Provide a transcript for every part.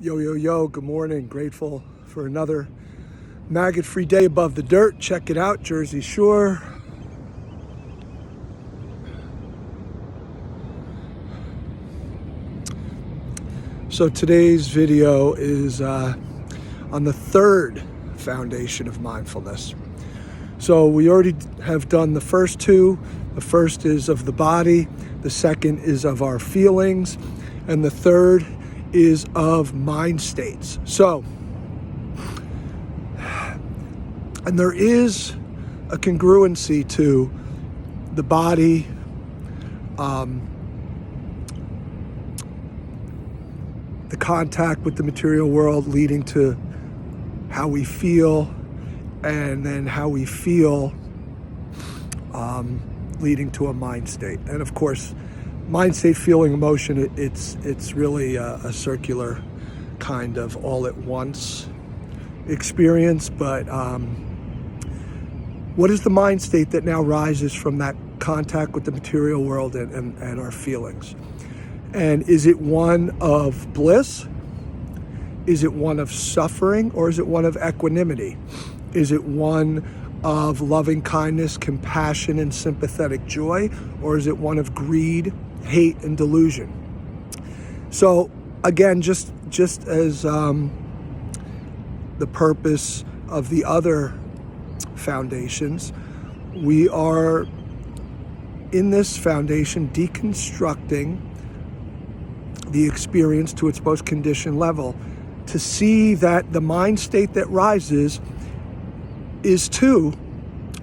Yo, yo, yo, good morning. Grateful for another maggot-free day above the dirt. Check it out, Jersey Shore. So today's video is on the third foundation of mindfulness. So we already have done the first two. The first is of the body, the second is of our feelings, and the third is of mind states. So, and there is a congruency to the body, the contact with the material world leading to how we feel, and then how we feel leading to a mind state. And of course, mind state, feeling, emotion, it's really a circular kind of all at once experience. But what is the mind state that now rises from that contact with the material world and our feelings? And is it one of bliss? Is it one of suffering? Or is it one of equanimity? Is it one of loving kindness, compassion, and sympathetic joy? Or is it one of greed, hate, and delusion? So again, just as the purpose of the other foundations, we are in this foundation deconstructing the experience to its most conditioned level, to see that the mind state that rises is too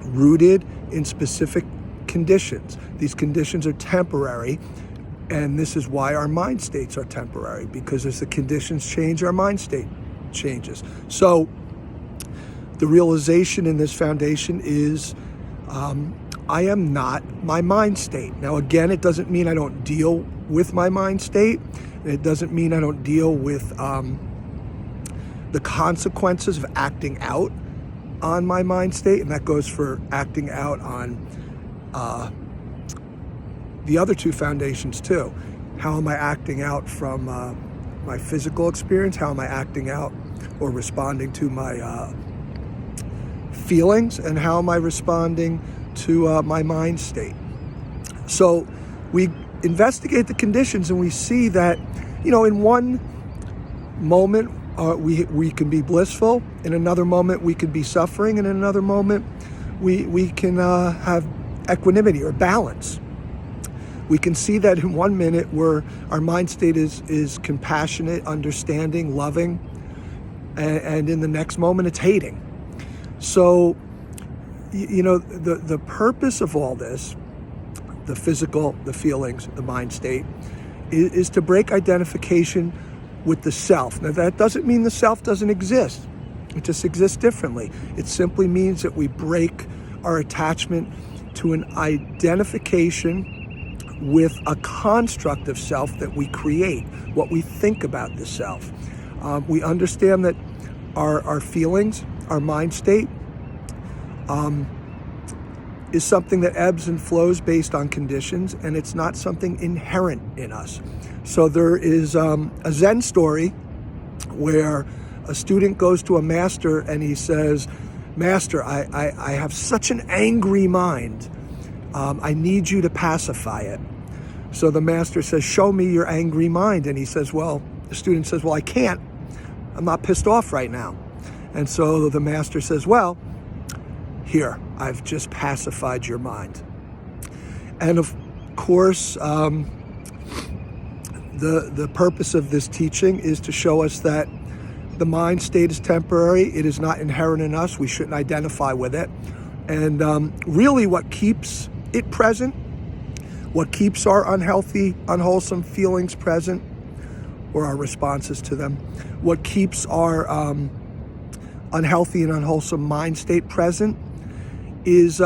rooted in specific conditions. These conditions are temporary, and this is why our mind states are temporary, because as the conditions change, our mind state changes. So the realization in this foundation is I am not my mind state. Now again, it doesn't mean I don't deal with my mind state. It doesn't mean I don't deal with the consequences of acting out on my mind state, and that goes for acting out on the other two foundations too. How am I acting out from my physical experience? How am I acting out or responding to my feelings? And how am I responding to my mind state? So we investigate the conditions, and we see that, in one moment we can be blissful, in another moment we could be suffering, and in another moment we can have equanimity or balance. We can see that in one minute where our mind state is compassionate, understanding, loving, and in the next moment it's hating. So, the purpose of all this, the physical, the feelings, the mind state, is to break identification with the self. Now, that doesn't mean the self doesn't exist. It just exists differently. It simply means that we break our attachment to an identification with a construct of self that we create, what we think about the self. We understand that our feelings, our mind state, is something that ebbs and flows based on conditions, and it's not something inherent in us. So there is a Zen story where a student goes to a master and he says, "Master, I have such an angry mind. I need you to pacify it." So the master says, "Show me your angry mind." And the student says, "Well, I can't. I'm not pissed off right now." And so the master says, "Well, here, I've just pacified your mind." And of course, the purpose of this teaching is to show us that the mind state is temporary. It is not inherent in us. We shouldn't identify with it. And really what keeps it present, what keeps our unhealthy, unwholesome feelings present, or our responses to them, what keeps our unhealthy and unwholesome mind state present is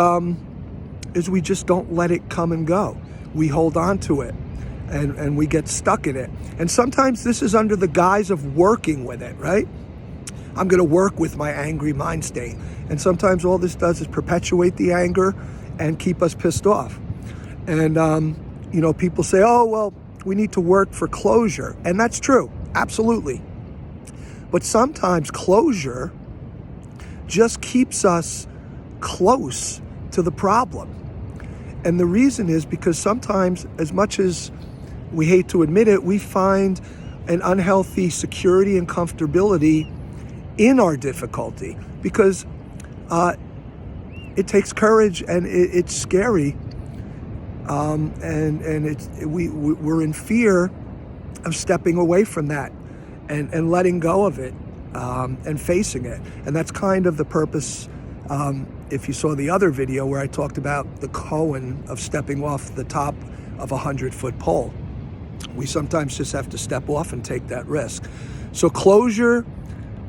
we just don't let it come and go. We hold on to it, and we get stuck in it. And sometimes this is under the guise of working with it, right? I'm going to work with my angry mind state. And sometimes all this does is perpetuate the anger and keep us pissed off. And, people say, "Oh, well, we need to work for closure." And that's true. Absolutely. But sometimes closure just keeps us close to the problem. And the reason is because sometimes, as much as we hate to admit it, we find an unhealthy security and comfortability in our difficulty, because it takes courage, and it's scary, and we're in fear of stepping away from that and letting go of it, and facing it. And that's kind of the purpose. If you saw the other video where I talked about the koan of stepping off the top of a 100-foot pole, we sometimes just have to step off and take that risk. So closure,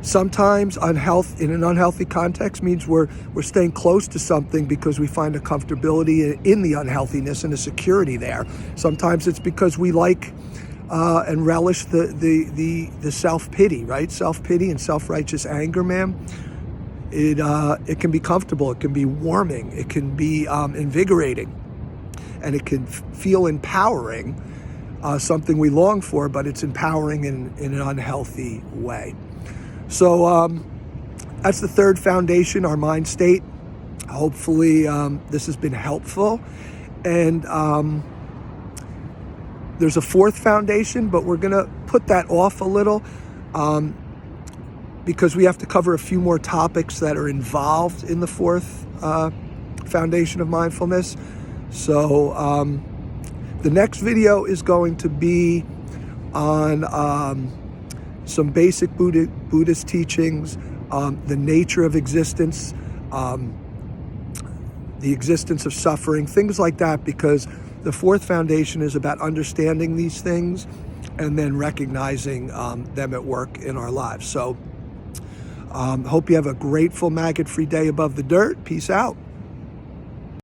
sometimes in an unhealthy context, means we're staying close to something because we find a comfortability in the unhealthiness and a security there. Sometimes it's because we like and relish the self-pity, right? Self-pity and self-righteous anger, man. It can be comfortable, it can be warming, it can be invigorating, and it can feel empowering, something we long for, but it's empowering in an unhealthy way. So that's the third foundation, our mind state. Hopefully this has been helpful. And there's a fourth foundation, but we're going to put that off a little because we have to cover a few more topics that are involved in the fourth foundation of mindfulness. So the next video is going to be on some basic Buddhist teachings, the nature of existence, the existence of suffering, things like that, because the fourth foundation is about understanding these things and then recognizing them at work in our lives. So hope you have a grateful, maggot-free day above the dirt. Peace out.